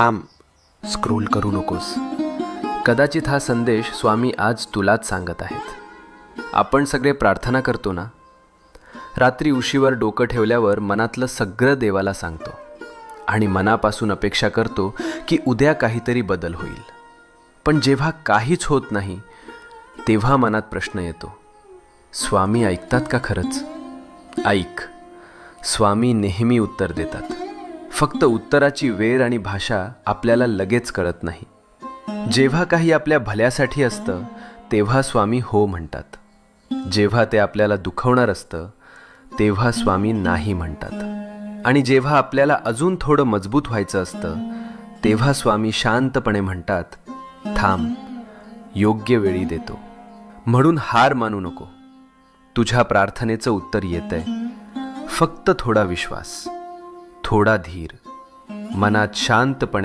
थांब, स्क्रोल करू नकोस. कदाचित हा संदेश स्वामी आज तुलाच सांगत आहेत. आपण सगळे प्रार्थना करतो ना, रात्री उशीवर डोकं ठेवल्यावर मनातलं सगळं देवाला सांगतो आणि मनापासून अपेक्षा करतो की उद्या काहीतरी बदल होईल. पण जेव्हा काहीच होत नाही तेव्हा मनात प्रश्न येतो, स्वामी ऐकतात का खरंच? ऐक, स्वामी नेहमी उत्तर देतात. फक्त उत्तराची वेळ आणि भाषा आपल्याला लगेच कळत नाही. जेव्हा काही आपल्या भल्यासाठी असतं तेव्हा स्वामी हो म्हणतात. जेव्हा ते आपल्याला दुखवणार असतं तेव्हा स्वामी नाही म्हणतात. आणि जेव्हा आपल्याला अजून थोडं मजबूत व्हायचं असतं तेव्हा स्वामी शांतपणे म्हणतात, थांब, योग्य वेळी देतो. म्हणून हार मानू नको. तुझ्या प्रार्थनेचं उत्तर येतंय. फक्त थोडा विश्वास, थोडा धीर, मनात शांतपणे